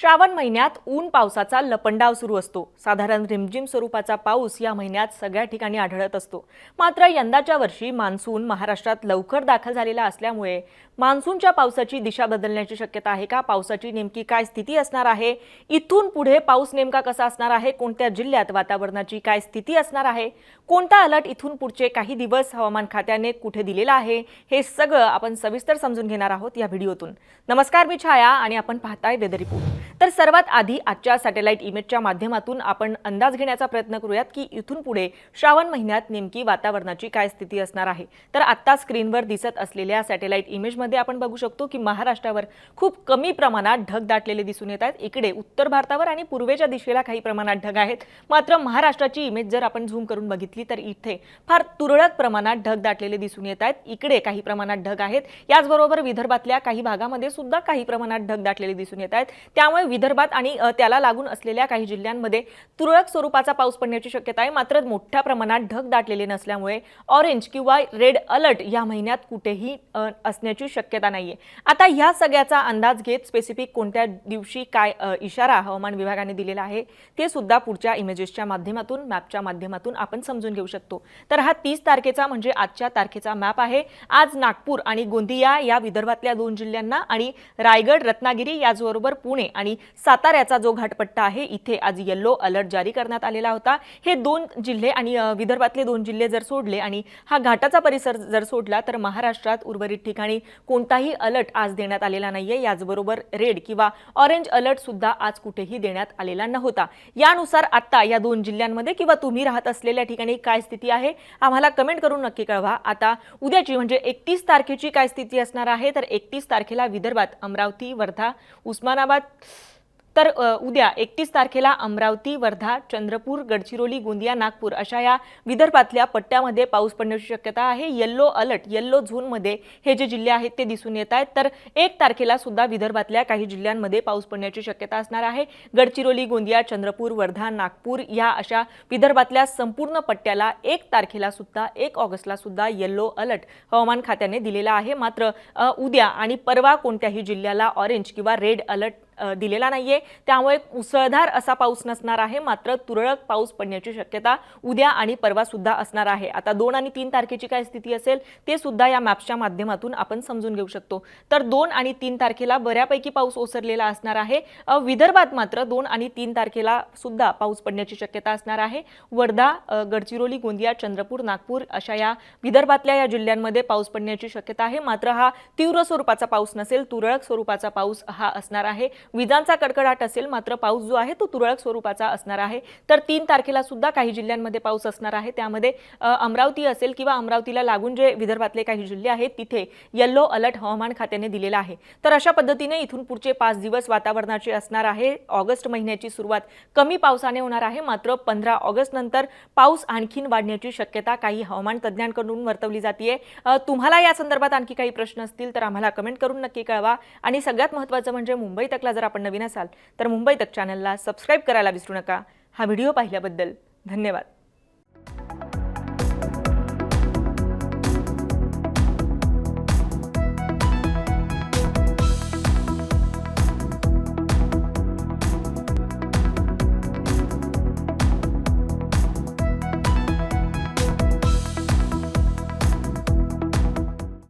श्रावण महिन्यात ऊन पावसाचा लपंडाव सुरू असतो। साधारण रिमझिम स्वरूपाचा पाऊस या महिन्यात सगळ्या ठिकाणी आढळत असतो। मात्र यंदाच्या वर्षी मान्सून महाराष्ट्रात लवकर दाखल झालेला असल्यामुळे मान्सूनच्या पावसाची दिशा बदलण्याची शक्यता आहे का? पावसाची नेमकी काय स्थिती असणार आहे? इथून पुढे पाऊस नेमका कसा असणार आहे? कोणत्या जिल्ह्यात वातावरणाची काय स्थिती असणार आहे? कोणता अलर्ट इथून पुढचे काही दिवस हवामान खात्याने कुठे दिलेला आहे? हे सगळं आपण सविस्तर समजून घेणार आहोत या व्हिडिओतून। नमस्कार, मी छाया आणि आपण पाहताय वेदर रिपोर्ट। तर सर्वात आधी आजच्या सॅटेलाइट इमेजच्या माध्यमातून आपण अंदाज घेण्याचा प्रयत्न करूयात की इथून पुढे श्रावण महिन्यात नेमकी वातावरणाची काय स्थिती असणार आहे। तर आता स्क्रीनवर दिसत असलेल्या सॅटेलाइट इमेजमध्ये आपण बघू शकतो की महाराष्ट्रावर खूप कमी प्रमाणात ढग दाटलेले दिसून येत आहेत। इकडे उत्तर भारतावर आणि पूर्वेच्या दिशेला काही प्रमाणात ढग आहेत। मात्र महाराष्ट्राची इमेज जर आपण झूम करून बघितली तर इथे फार तुरळक प्रमाणात ढग दाटलेले दिसून येत आहेत। इकडे काही प्रमाणात ढग आहेत। याचबरोबर विदर्भातल्या काही भागामध्ये सुद्धा काही प्रमाणात ढग दाटलेले दिसून येत आहेत। त्यामुळे विदर्भात आणि त्याला लागून असलेल्या काही जिल्ह्यांमध्ये तुरळक स्वरूपाचा पाऊस पडण्याची शक्यता आहे। मात्र मोठ्या प्रमाणात ढग दाटलेले नसल्यामुळे ऑरेंज किंवा रेड अलर्ट या महिन्यात कुठेही असण्याची शक्यता नाहीये। आता ह्या सगळ्याचा अंदाज घेत स्पेसिफिक कोणत्या दिवशी काय इशारा हवामान विभागाने दिलेला आहे ते सुद्धा पुढच्या इमेजेसच्या माध्यमातून मॅपच्या माध्यमातून आपण समजून घेऊ शकतो। तर हा 30 तारखेचा म्हणजे आजच्या तारखेचा मॅप आहे। आज नागपूर आणि गोंदिया या विदर्भातल्या 2 जिल्ह्यांना आणि रायगड, रत्नागिरी याचबरोबर पुणे आणि साताऱ्याचा जो घाटपट्टा आहे इथे आज येलो अलर्ट जारी करण्यात आलेला होता। हे 2 जिल्हे आणि विदर्भातले 2 जिल्हे जर सोडले आणि हा घाटाचा परिसर जर सोडला तर महाराष्ट्रात उर्वरित ठिकाणी कोणताही अलर्ट आज देण्यात आलेला नाहीये। याचबरोबर रेड किंवा ऑरेंज अलर्ट सुद्धा आज कुठेही देण्यात आलेला नव्हता। यानुसार आता या 2 जिल्ह्यांमध्ये किंवा तुम्ही राहत असलेल्या ठिकाणी काय स्थिती आहे आम्हाला कमेंट करून नक्की कळवा। आता उद्याची म्हणजे 31 तारखेची काय स्थिती असणार आहे तर 31 तारखेला विदर्भात अमरावती, वर्धा, उस्मानाबाद तर उद्या 31 तारखेला अमरावती, वर्धा, चंद्रपूर, गडचिरोली, गोंदिया, नागपूर अशा या विदर्भातल्या पट्ट्यामध्ये पाऊस पडण्याची शक्यता आहे। येलो अलर्ट, येलो झोनमध्ये हे जे जिल्हे आहेत ते दिसून येत आहेत। तर 1 तारखेला सुद्धा विदर्भातल्या काही जिल्ह्यांमध्ये पाऊस पडण्याची शक्यता असणार आहे। गडचिरोली, गोंदिया, चंद्रपूर, वर्धा, नागपूर या अशा विदर्भातल्या संपूर्ण पट्ट्याला 1 तारखेला सुद्धा 1 ऑगस्टला सुद्धा येलो अलर्ट हवामान खात्याने दिलेला आहे। मात्र उद्या आणि परवा कोणत्याही जिल्ह्याला ऑरेंज किंवा रेड अलर्ट दिलेला नाहीये। त्यामुळे मुसळधार असा पाऊस नसणार आहे। मात्र तुरळक पाऊस पडण्याची शक्यता उद्या आणि परवा सुद्धा असणार आहे। आता 2 आणि 3 तारखेची काय स्थिती असेल ते सुद्धा या मॅपच्या माध्यमातून आपण समजून घेऊ शकतो। तर 2 आणि 3 तारखेला बऱ्यापैकी पाऊस ओसरलेला असणार आहे। विदर्भात मात्र 2 आणि 3 तारखेला सुद्धा पाऊस पडण्याची शक्यता असणार आहे। वर्धा, गडचिरोली, गोंदिया, चंद्रपूर, नागपूर अशा या विदर्भातल्या या जिल्ह्यांमध्ये पाऊस पडण्याची शक्यता आहे। मात्र हा तीव्र स्वरूपाचा पाऊस नसेल, तुरळक स्वरूपाचा पाऊस हा असणार आहे। विजांचा कडकडाट असेल मात्र पाऊस जो आहे तो तुरळक स्वरूपाचा असणार आहे। तर 3 तारखेला सुद्धा काही जिल्ह्यांमध्ये पाऊस असणार आहे। त्यामध्ये अमरावती असेल किंवा अमरावतीला लागून जे विदर्भातले काही जिल्हे आहेत तिथे येलो अलर्ट हवामान खात्याने दिलेला आहे। तर अशा पद्धतीने इथून पुढचे 5 दिवस वातावरणाचे असणार आहे। ऑगस्ट महिन्याची सुरुवात कमी पावसाने होणार आहे। मात्र 15 ऑगस्ट नंतर पाऊस आणखीन वाढण्याची शक्यता काही हवामान तज्ञांकडून वर्तवली जाते। तुम्हाला या संदर्भात आणखी काही प्रश्न असतील तर आम्हाला कमेंट करून नक्की कळवा। आणि सगळ्यात महत्त्वाचं म्हणजे मुंबई तकला जर आपण नवीन असाल तर मुंबई तक चॅनलला सबस्क्राइब करायला विसरू नका। हा व्हिडिओ पाहिल्याबद्दल धन्यवाद।